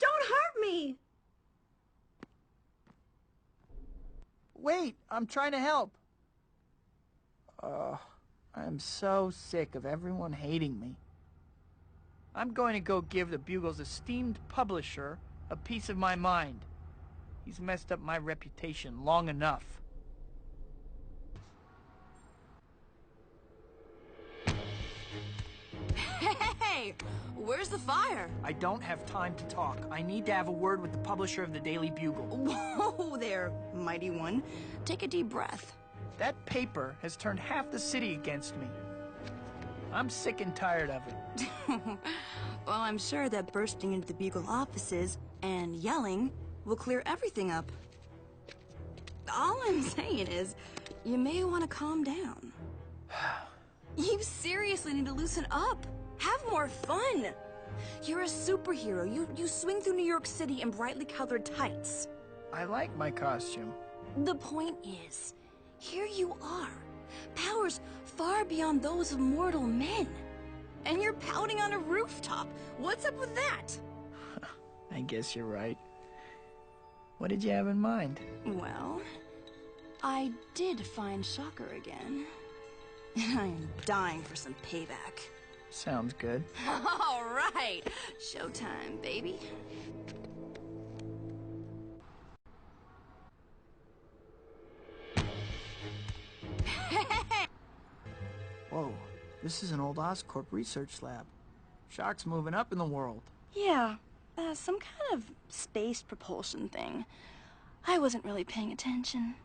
Don't hurt me! Wait, I'm trying to help. I'm so sick of everyone hating me. I'm going to go give the Bugle's esteemed publisher a piece of my mind. He's messed up my reputation long enough. Hey, where's the fire? I don't have time to talk. I need to have a word with the publisher of the Daily Bugle. Whoa there, mighty one. Take a deep breath. That paper has turned half the city against me. I'm sick and tired of it. Well, I'm sure that bursting into the Bugle offices and yelling will clear everything up. All I'm saying is, you may want to calm down. You seriously need to loosen up. Have more fun. You're a superhero. You swing through New York City in brightly colored tights. I like my costume. The point is, here you are. Powers far beyond those of mortal men. And you're pouting on a rooftop. What's up with that? I guess you're right. What did you have in mind? Well, I did find Shocker again. And I am dying for some payback. Sounds good. All right. Showtime, baby. Whoa, this is an old Oscorp research lab. Shock's moving up in the world. Yeah, some kind of space propulsion thing. I wasn't really paying attention.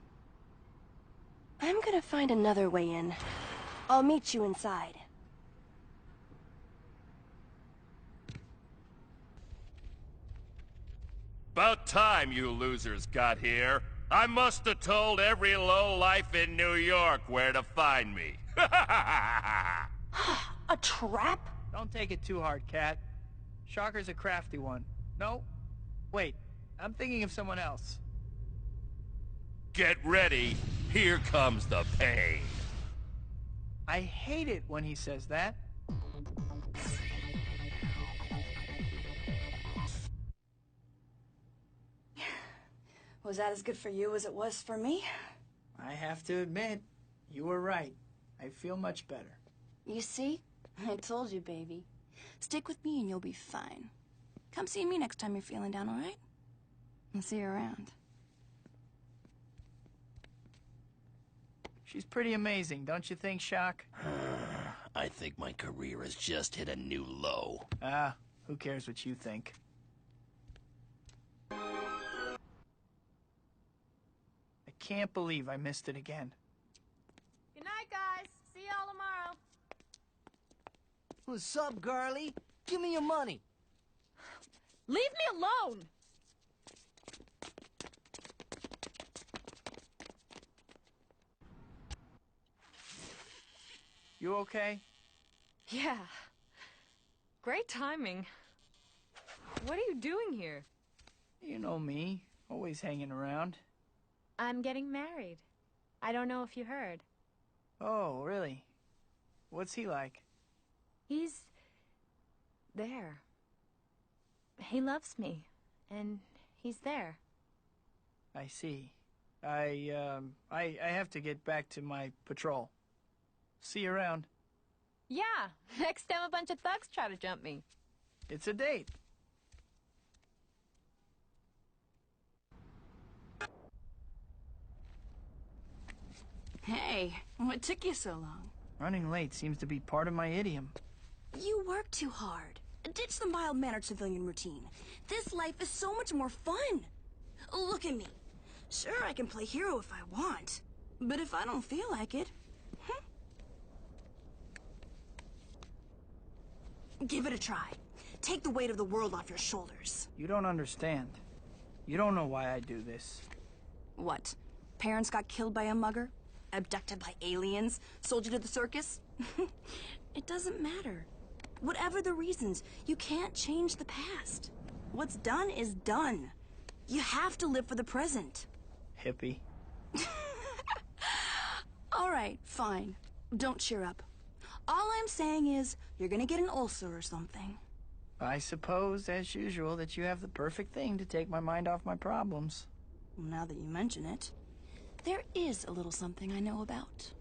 I'm gonna find another way in. I'll meet you inside. About time you losers got here. I must have told every lowlife in New York where to find me. A trap? Don't take it too hard, Cat. Shocker's a crafty one. No? Wait, I'm thinking of someone else. Get ready. Here comes the pain. I hate it when he says that. Was that as good for you as it was for me? I have to admit, you were right. I feel much better. You see? I told you, baby. Stick with me and you'll be fine. Come see me next time you're feeling down, all right? I'll see you around. She's pretty amazing, don't you think, Shock? I think my career has just hit a new low. Ah, who cares what you think? I can't believe I missed it again. Good night, guys. See y'all tomorrow. What's up, girlie? Give me your money. Leave me alone! You okay? Yeah. Great timing. What are you doing here? You know me, always hanging around. I'm getting married. I don't know if you heard. Oh, really? What's he like? He's... there. He loves me, and He's there. I see. I have to get back to my patrol. See you around. Yeah, next time a bunch of thugs try to jump me. It's a date. Hey, what took you so long? Running late seems to be part of my idiom. You work too hard. Ditch the mild-mannered civilian routine. This life is so much more fun. Look at me. Sure, I can play hero if I want. But if I don't feel like it... Give it a try. Take the weight of the world off your shoulders. You don't understand. You don't know why I do this. What? Parents got killed by a mugger? Abducted by aliens? Sold you to the circus? It doesn't matter. Whatever the reasons, you can't change the past. What's done is done. You have to live for the present. Hippie. All right, fine. Don't cheer up. All I'm saying is, you're gonna get an ulcer or something. I suppose, as usual, that you have the perfect thing to take my mind off my problems. Now that you mention it, there is a little something I know about.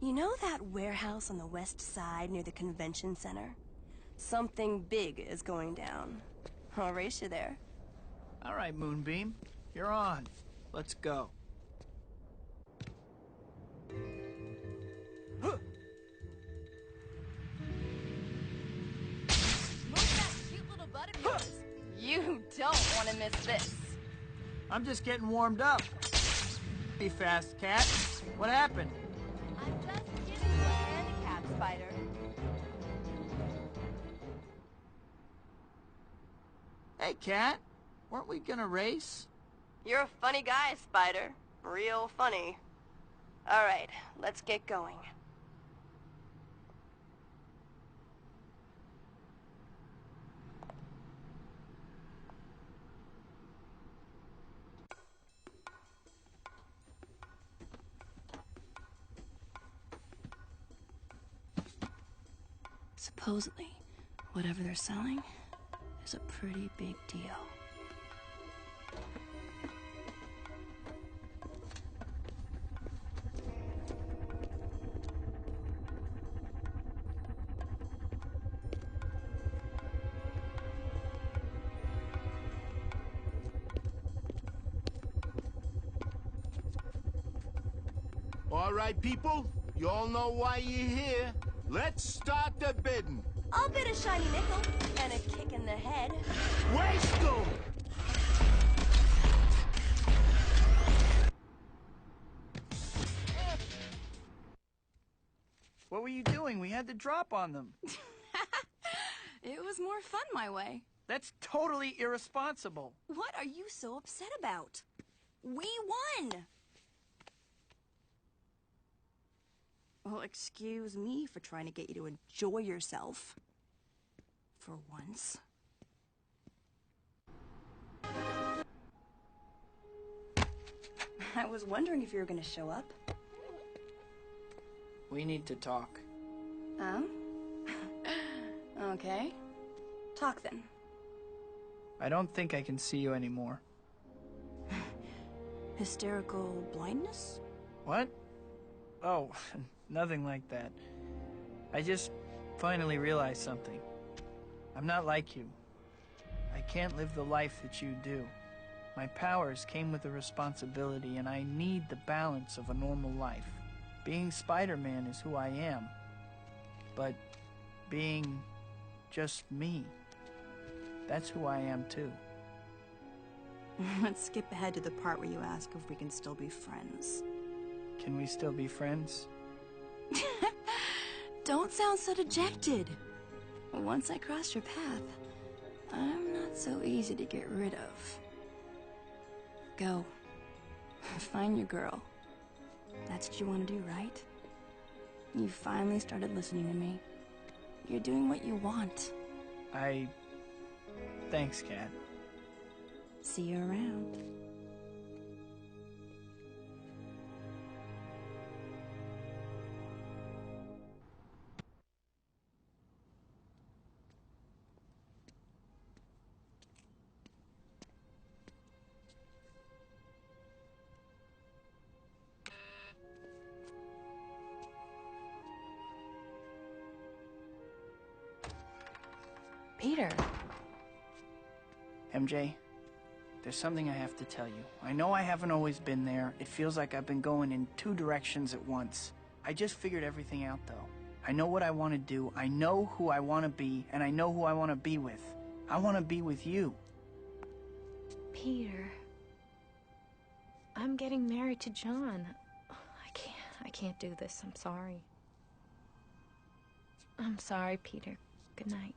You know that warehouse on the west side near the convention center? Something big is going down. I'll race you there. All right, Moonbeam. You're on. Let's go. You don't want to miss this. I'm just getting warmed up. Be fast, Cat. What happened? I'm just giving you a handicap, Spider. Hey, Cat. Weren't we gonna race? You're a funny guy, Spider. Real funny. All right, let's get going. Supposedly, whatever they're selling is a pretty big deal. All right, people. You all know why you're here. Let's start the bidding. I'll bid a shiny nickel and a kick in the head. Waste 'em! What were you doing? We had to drop on them. It was more fun my way. That's totally irresponsible. What are you so upset about? We won! Well, excuse me for trying to get you to enjoy yourself. For once. I was wondering if you were gonna show up. We need to talk. Okay. Talk then. I don't think I can see you anymore. Hysterical blindness? What? Oh, nothing like that. I just finally realized something. I'm not like you. I can't live the life that you do. My powers came with a responsibility, and I need the balance of a normal life. Being Spider-Man is who I am. But being just me, that's who I am too. Let's skip ahead to the part where you ask if we can still be friends. Can we still be friends? Don't sound so dejected. Once I cross your path, I'm not so easy to get rid of. Go. Find your girl. That's what you want to do, right? You finally started listening to me. You're doing what you want. Thanks, Cat. See you around. Peter. MJ, there's something I have to tell you. I know I haven't always been there. It feels like I've been going in 2 directions at once. I just figured everything out, though. I know what I want to do, I know who I want to be, and I know who I want to be with. I want to be with you. Peter. I'm getting married to John. I can't do this. I'm sorry. I'm sorry, Peter. Good night.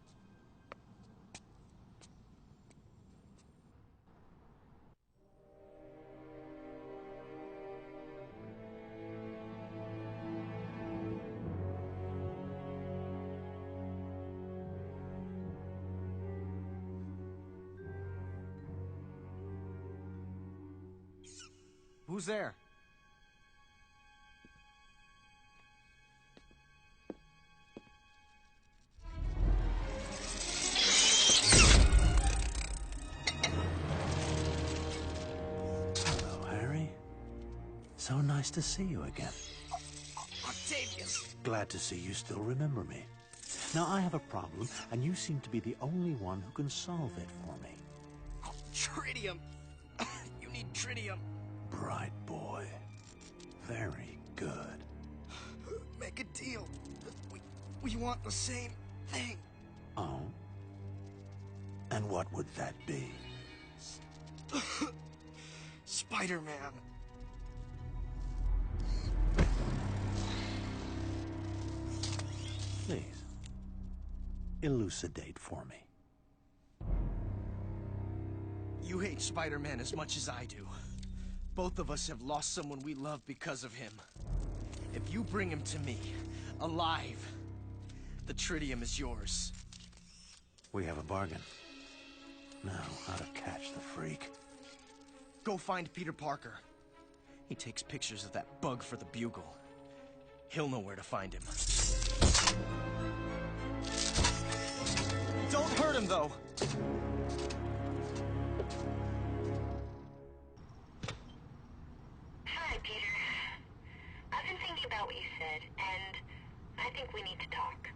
Who's there? Hello, Harry. So nice to see you again. Octavius! Glad to see you still remember me. Now, I have a problem, and you seem to be the only one who can solve it for me. Oh, tritium! You need tritium. Bright boy. Very good. Make a deal. We want the same thing. Oh? And what would that be? Spider-Man. Please, elucidate for me. You hate Spider-Man as much as I do. Both of us have lost someone we love because of him. If you bring him to me, alive, the tritium is yours. We have a bargain. Now, how to catch the freak. Go find Peter Parker. He takes pictures of that bug for the Bugle. He'll know where to find him. Don't hurt him, though! Hi, Peter. I've been thinking about what you said, and I think we need to talk.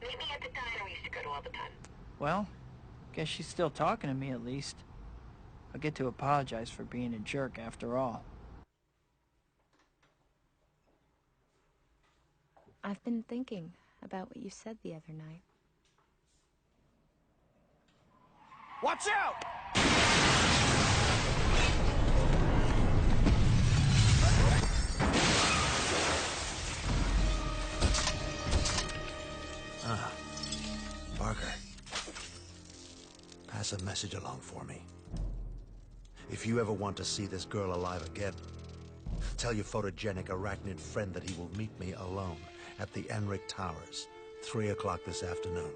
Maybe at the diner we used to go to all the time. Well, guess she's still talking to me at least. I'll get to apologize for being a jerk after all. I've been thinking about what you said the other night. Watch out! Ah, Parker. Pass a message along for me. If you ever want to see this girl alive again, tell your photogenic arachnid friend that he will meet me alone at the Enric Towers, 3 o'clock this afternoon.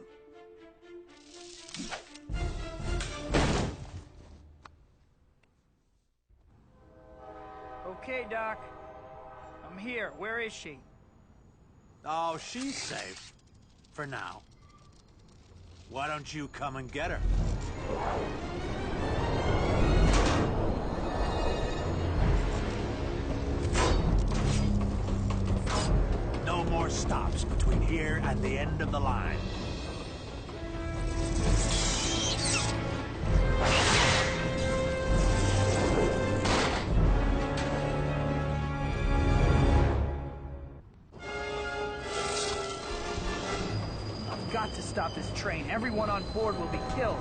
Okay, Doc. I'm here. Where is she? Oh, she's safe. For now. Why don't you come and get her? No more stops between here and the end of the line. I've got to stop this train. Everyone on board will be killed.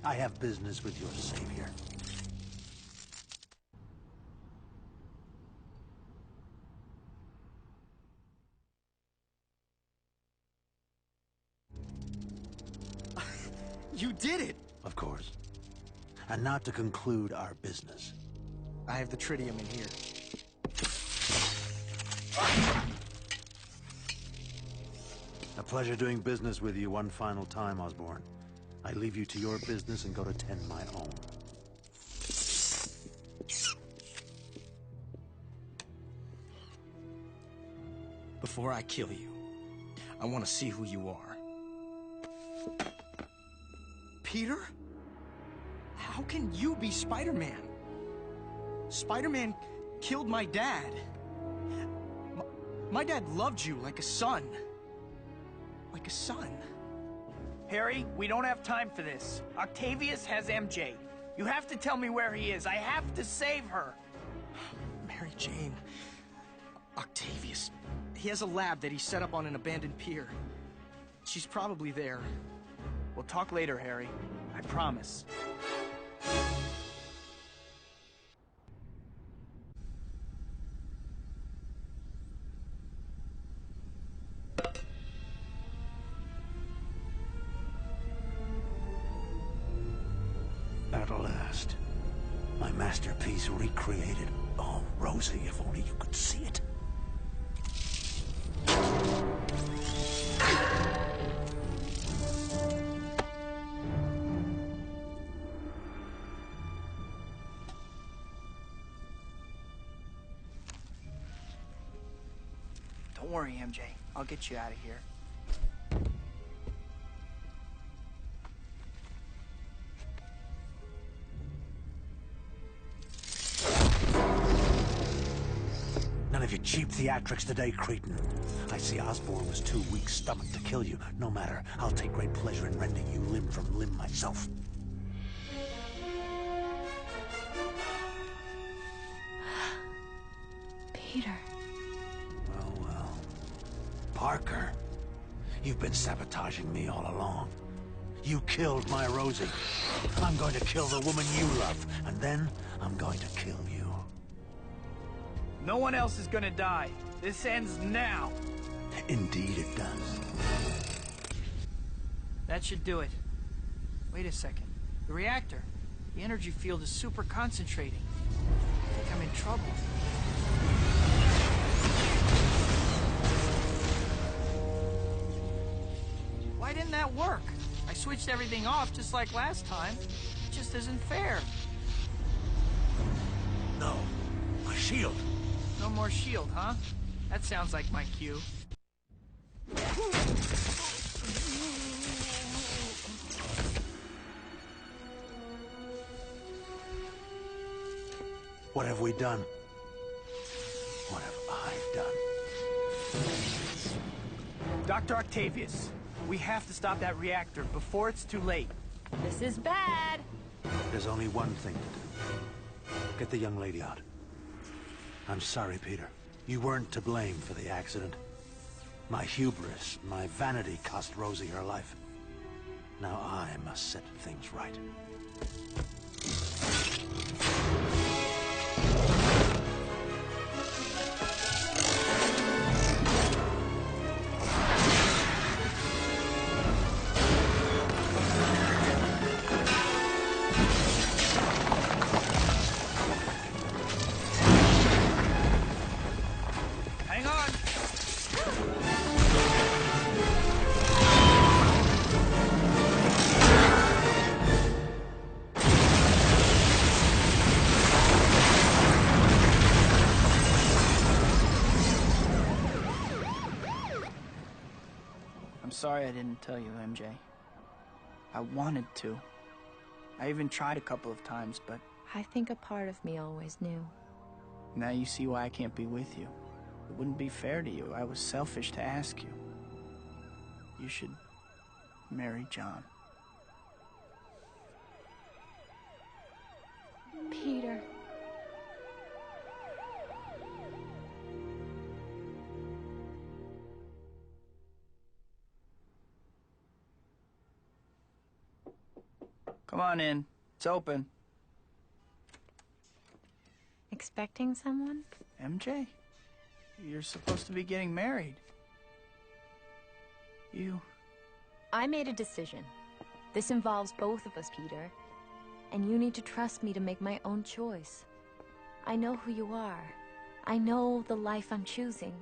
I have business with your savior. You did it! Of course. And not to conclude our business. I have the tritium in here. A pleasure doing business with you one final time, Osborn. I leave you to your business and go to tend my own. Before I kill you, I want to see who you are. Peter? How can you be Spider-Man? Spider-Man killed my dad. My dad loved you like a son. Like a son. Harry, we don't have time for this. Octavius has MJ. You have to tell me where he is. I have to save her. Mary Jane. Octavius. He has a lab that he set up on an abandoned pier. She's probably there. We'll talk later, Harry. I promise. At last. My masterpiece recreated. Oh, Rosie, if only you could see it. Don't worry, MJ. I'll get you out of here. None of your cheap theatrics today, cretin. I see Osborn was too weak-stomached to kill you. No matter, I'll take great pleasure in rending you limb from limb myself. Peter. Well, well. Parker, you've been sabotaging me all along. You killed my Rosie. I'm going to kill the woman you love, and then I'm going to kill you. No one else is gonna die. This ends now. Indeed it does. That should do it. Wait a second. The reactor. The energy field is super concentrating. I think I'm in trouble. Why didn't that work? I switched everything off just like last time. It just isn't fair. No. My shield. No more shield, huh? That sounds like my cue. What have we done? What have I done? Dr. Octavius, we have to stop that reactor before it's too late. This is bad. There's only one thing to do. Get the young lady out. I'm sorry, Peter. You weren't to blame for the accident. My hubris, my vanity cost Rosie her life. Now I must set things right. Hang on! I'm sorry I didn't tell you, MJ. I wanted to. I even tried a couple of times, but I think a part of me always knew. now you see why I can't be with you. It wouldn't be fair to you. I was selfish to ask you. You should marry John. Peter. Come on in. It's open. Expecting someone? MJ? You're supposed to be getting married. I made a decision. This involves both of us, Peter. And you need to trust me to make my own choice. I know who you are. I know the life I'm choosing.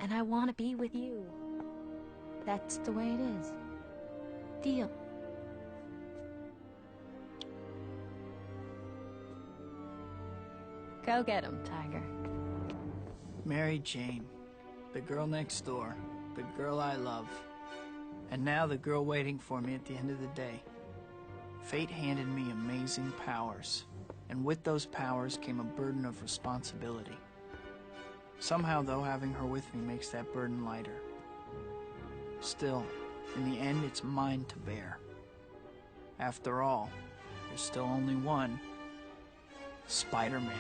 And I want to be with you. That's the way it is. Deal. Go get him, Tiger. Mary Jane. The girl next door. The girl I love. And now the girl waiting for me at the end of the day. Fate handed me amazing powers. And with those powers came a burden of responsibility. Somehow, though, having her with me makes that burden lighter. Still, in the end, it's mine to bear. After all, there's still only one Spider-Man.